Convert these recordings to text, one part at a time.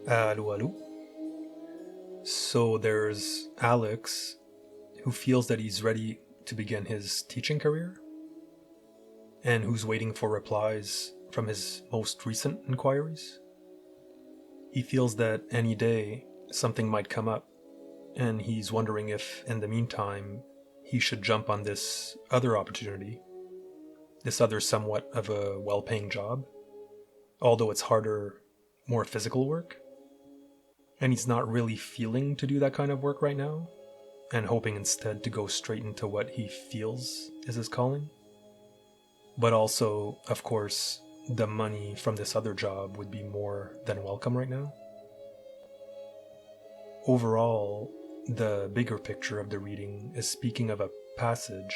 Allô, allô. So there's Alex, who feels that he's ready to begin his teaching career, and who's waiting for replies from his most recent inquiries. He feels that any day something might come up, and he's wondering if, in the meantime, he should jump on this other opportunity, this other somewhat of a well paying job, although it's harder, more physical work. And he's not really feeling to do that kind of work right now, and hoping instead to go straight into what he feels is his calling. But also, of course, the money from this other job would be more than welcome right now. Overall, the bigger picture of the reading is speaking of a passage,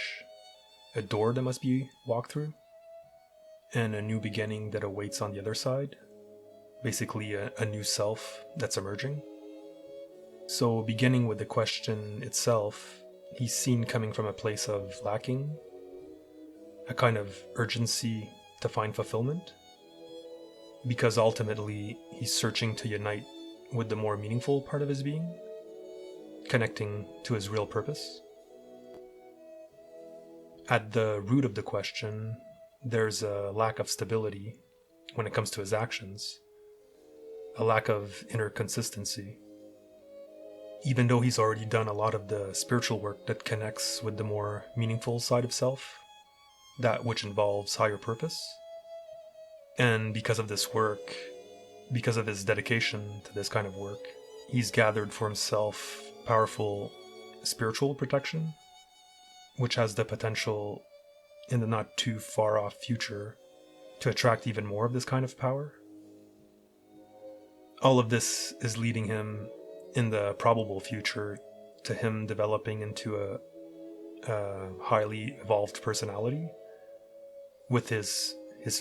a door that must be walked through, and a new beginning that awaits on the other side. Basically, a new self that's emerging. So, beginning with the question itself, he's seen coming from a place of lacking, a kind of urgency to find fulfillment, because ultimately he's searching to unite with the more meaningful part of his being, connecting to his real purpose. At the root of the question, there's a lack of stability when it comes to his actions, a lack of inner consistency. Even though he's already done a lot of the spiritual work that connects with the more meaningful side of self, that which involves higher purpose. And because of this work, because of his dedication to this kind of work, he's gathered for himself powerful spiritual protection, which has the potential in the not too far off future to attract even more of this kind of power. All of this is leading him in the probable future to him developing into a highly evolved personality with his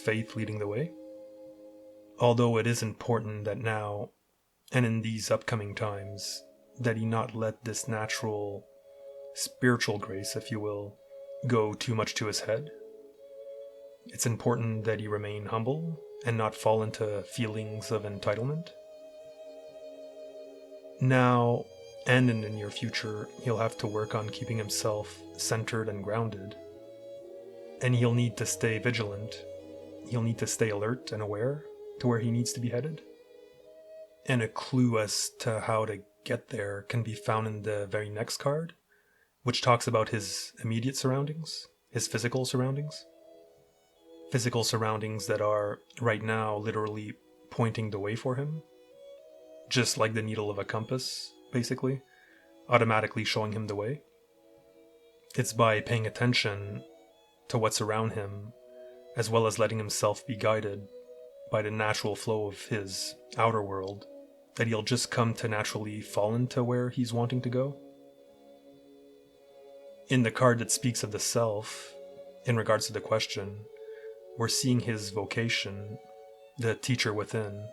faith leading the way. Although it is important that now and in these upcoming times that he not let this natural spiritual grace, if you will, go too much to his head. It's important that he remain humble and not fall into feelings of entitlement. Now and in the near future, he'll have to work on keeping himself centered and grounded. And he'll need to stay vigilant. He'll need to stay alert and aware to where he needs to be headed. And a clue as to how to get there can be found in the very next card, which talks about his immediate surroundings, his physical surroundings. Physical surroundings that are, right now, literally pointing the way for him. Just like the needle of a compass, basically, automatically showing him the way. It's by paying attention to what's around him, as well as letting himself be guided by the natural flow of his outer world, that he'll just come to naturally fall into where he's wanting to go. In the card that speaks of the self, in regards to the question, we're seeing his vocation, the teacher within,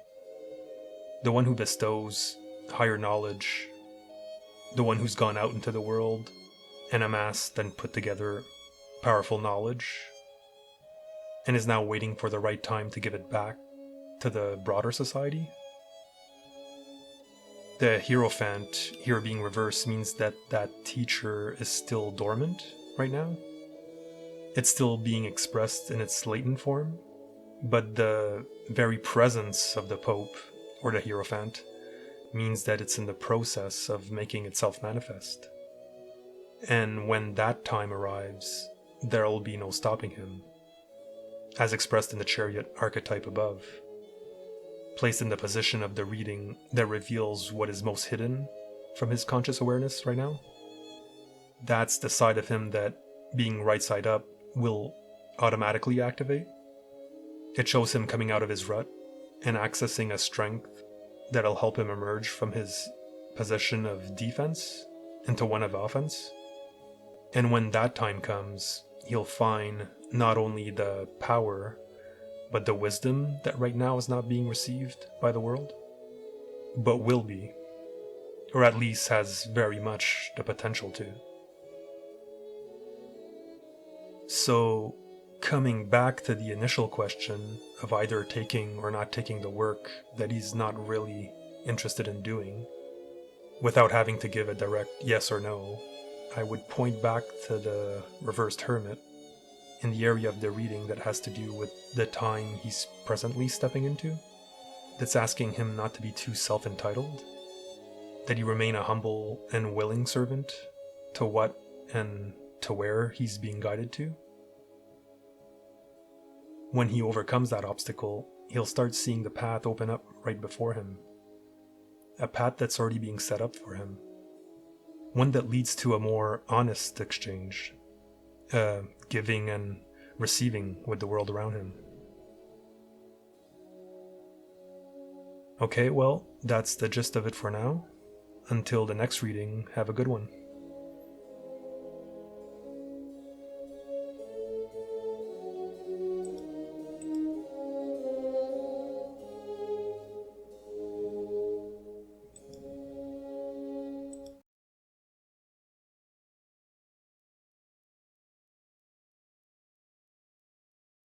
the one who bestows higher knowledge, the one who's gone out into the world and amassed and put together powerful knowledge, and is now waiting for the right time to give it back to the broader society. The Hierophant here being reversed means that that teacher is still dormant right now. It's still being expressed in its latent form, but the very presence of the Pope, or the Hierophant, means that it's in the process of making itself manifest. And when that time arrives, there'll be no stopping him, as expressed in the chariot archetype above, placed in the position of the reading that reveals what is most hidden from his conscious awareness right now. That's the side of him that, being right side up, will automatically activate. It shows him coming out of his rut and accessing a strength that'll help him emerge from his position of defense into one of offense. And when that time comes, he'll find not only the power, but the wisdom that right now is not being received by the world, but will be, or at least has very much the potential to. So, coming back to the initial question of either taking or not taking the work that he's not really interested in doing, without having to give a direct yes or no, I would point back to the Reversed Hermit in the area of the reading that has to do with the time he's presently stepping into, that's asking him not to be too self-entitled, that he remain a humble and willing servant to what and to where he's being guided to. When he overcomes that obstacle, he'll start seeing the path open up right before him. A path that's already being set up for him. One that leads to a more honest exchange, giving and receiving with the world around him. Okay, well, that's the gist of it for now. Until the next reading, have a good one.